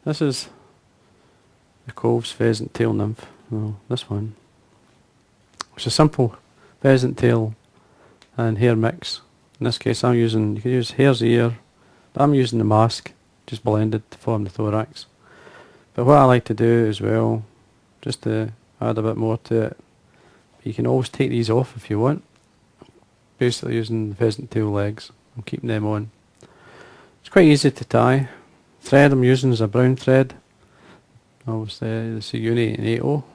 This is the Cove's pheasant tail nymph. Well, this one. It's a simple pheasant tail and hair mix. In this case you can use hare's ear, but I'm using the mask, just blended to form the thorax. But what I like to do as well, just to add a bit more to it, you can always take these off if you want. Basically using the pheasant tail legs and keeping them on. It's quite easy to tie. Thread I'm using is a brown thread. Obviously this is Uni-Dark.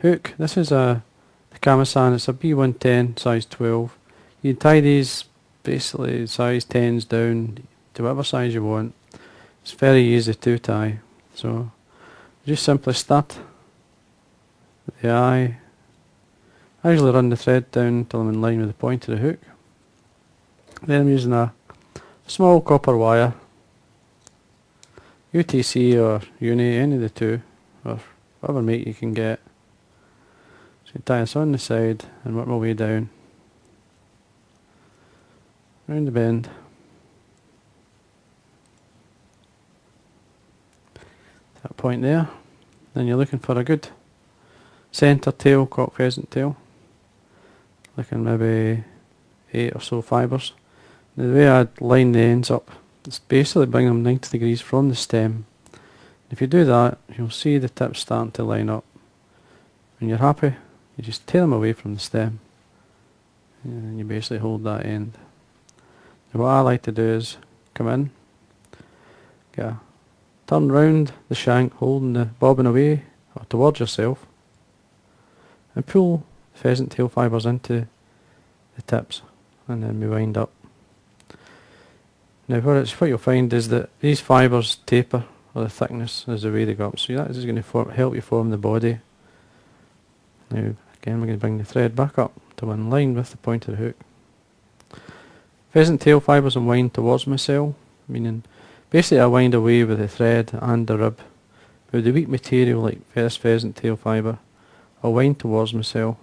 Hook, this is the Kamasan, it's a B110 size 12. You can tie these basically size 10s down to whatever size you want. It's very easy to tie. So just simply start at the eye. I usually run the thread down until I'm in line with the point of the hook. Then I'm using a small copper wire, UTC or Uni, any of the two, or whatever mate you can get. So you tie this on the side and work my way down, round the bend. That point there. Then you're looking for a good centre tail, cock pheasant tail. Looking maybe 8 or so fibres. The way I line the ends up, it's basically bring them 90 degrees from the stem. If you do that, you'll see the tips starting to line up. When you're happy, you just tear them away from the stem, and you basically hold that end. Now what I like to do is come in, turn round the shank, holding the bobbin away or towards yourself, and pull the pheasant tail fibres into the tips, and then we wind up. Now what you'll find is that these fibres taper, or the thickness is the way they go up, so that is going to help you form the body. Now again we're going to bring the thread back up to in line with the point of the hook. Pheasant tail fibres and wind towards myself, meaning basically I wind away with the thread and the rib. With the weak material like this pheasant tail fibre, I'll wind towards myself.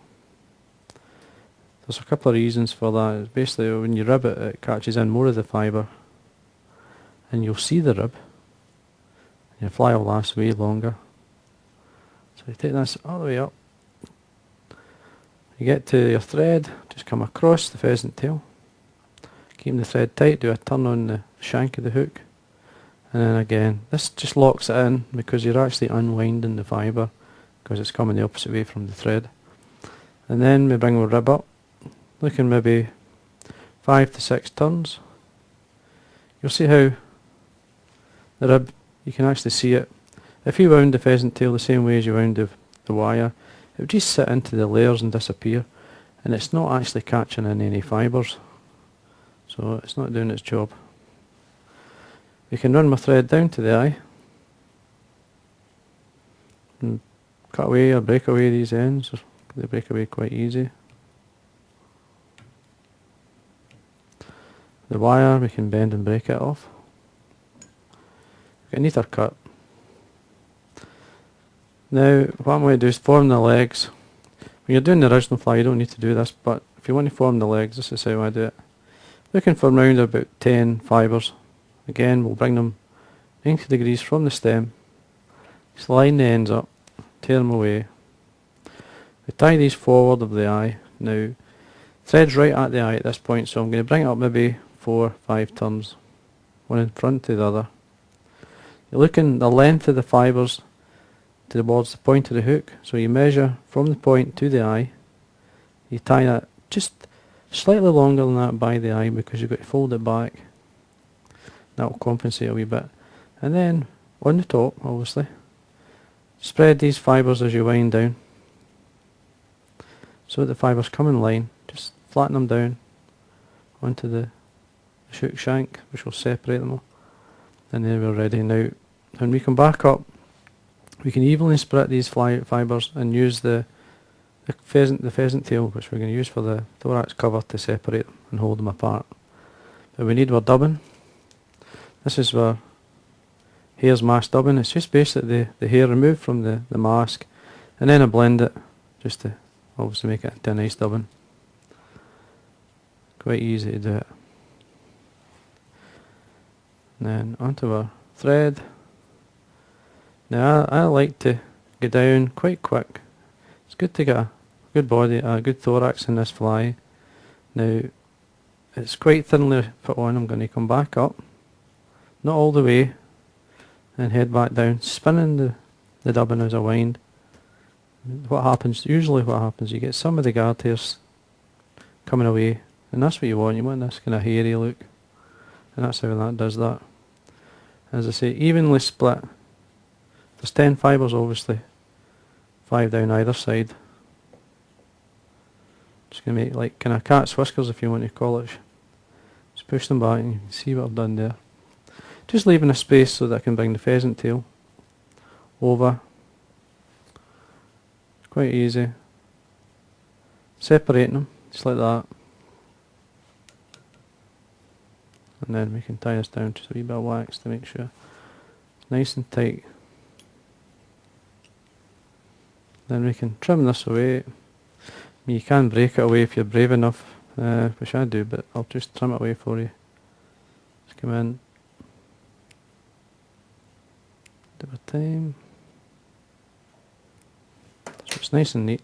There's a couple of reasons for that. It's basically when you rib it, it catches in more of the fibre, and you'll see the rib, and your fly will last way longer. So you take this all the way up. You get to your thread, just come across the pheasant tail, keeping the thread tight, do a turn on the shank of the hook, and then again, this just locks it in because you're actually unwinding the fibre because it's coming the opposite way from the thread. And then we bring our rib up, looking maybe 5 to 6 turns. You'll see how the rib, you can actually see it. If you wound the pheasant tail the same way as you wound the wire, it would just sit into the layers and disappear, and it's not actually catching in any fibres, so it's not doing its job. You can run my thread down to the eye and cut away or break away these ends. They break away quite easy. The wire we can bend and break it off. Get a neater cut. Now what I'm going to do is form the legs. When you're doing the original fly you don't need to do this, but if you want to form the legs, this is how I do it. Looking for around about 10 fibres. Again, we'll bring them 90 degrees from the stem. Just line the ends up, tear them away. We tie these forward of the eye. Now, thread's right at the eye at this point, so I'm going to bring it up maybe 4 or 5 turns, one in front to the other. You're looking the length of the fibres towards the point of the hook, so you measure from the point to the eye. You tie that just slightly longer than that by the eye because you've got to fold it back. That will compensate a wee bit. And then on the top, obviously, spread these fibres as you wind down so that the fibres come in line. Just flatten them down onto the hook shank, which will separate them all. And then we're ready. Now when we come back up, we can evenly split these fibres and use the pheasant tail, which we're going to use for the thorax cover, to separate them and hold them apart. But we need our dubbing. This is our hare's mask dubbing. It's just basically the hair removed from the mask, and then I blend it just to obviously make it into a nice dubbing. Quite easy to do it. And then onto our thread, Now I like to go down quite quick. It's good to get a good body, a good thorax in this fly. Now it's quite thinly put on. I'm going to come back up, not all the way, and head back down, spinning the dubbing as I wind. Usually what happens, you get some of the guard hairs coming away, and that's what you want. You want this kind of hairy look, and that's how that does that. As I say, evenly split. There's 10 fibres obviously, 5 down either side. Just going to make like kind of cat's whiskers if you want to call it. Just push them back and you can see what I've done there. Just leaving a space so that I can bring the pheasant tail over. It's quite easy. Separating them, just like that. And then we can tie this down to a wee bit of wax to make sure it's nice and tight. Then we can trim this away. You can break it away if you're brave enough, which I do, but I'll just trim it away for you. Just come in. Do a time. So it's nice and neat.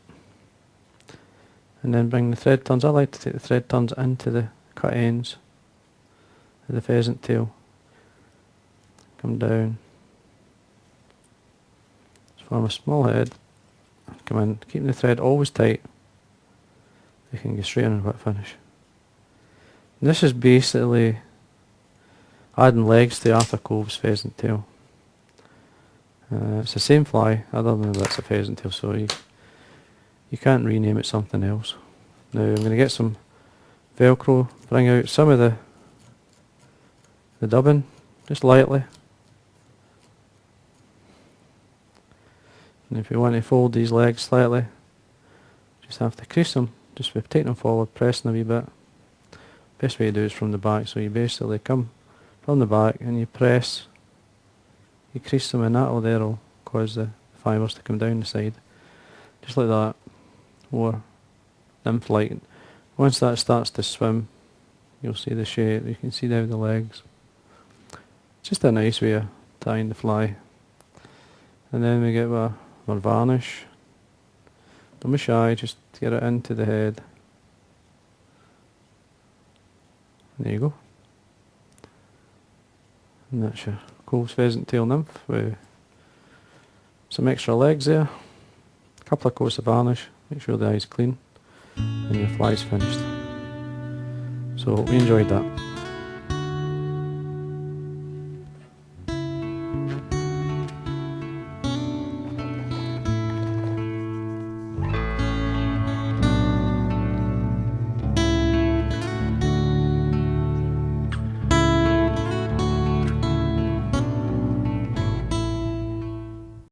And then bring the thread turns. I like to take the thread turns into the cut ends of the pheasant tail. Come down. Just form a small head. Come in, keeping the thread always tight. You can go straight in and whip finish. And this is basically adding legs to Arthur Cove's pheasant tail. It's the same fly, other than that's a pheasant tail, so you can't rename it something else. Now I'm going to get some Velcro, bring out some of the dubbing, just lightly. And if you want to fold these legs slightly, just have to crease them, just by taking them forward, pressing a wee bit. Best way to do it is from the back, so you basically come from the back and you press, you crease them, and that'll there'll cause the fibres to come down the side. Just like that, or nymph like. Once that starts to swim, you'll see the shape, you can see down the legs. Just a nice way of tying the fly. And then we get our varnish. Don't be shy, just get it into the head. There you go. And that's your Cove's pheasant tail nymph with some extra legs there. A couple of coats of varnish, make sure the eye's clean, and your fly's finished. So hope you enjoyed that.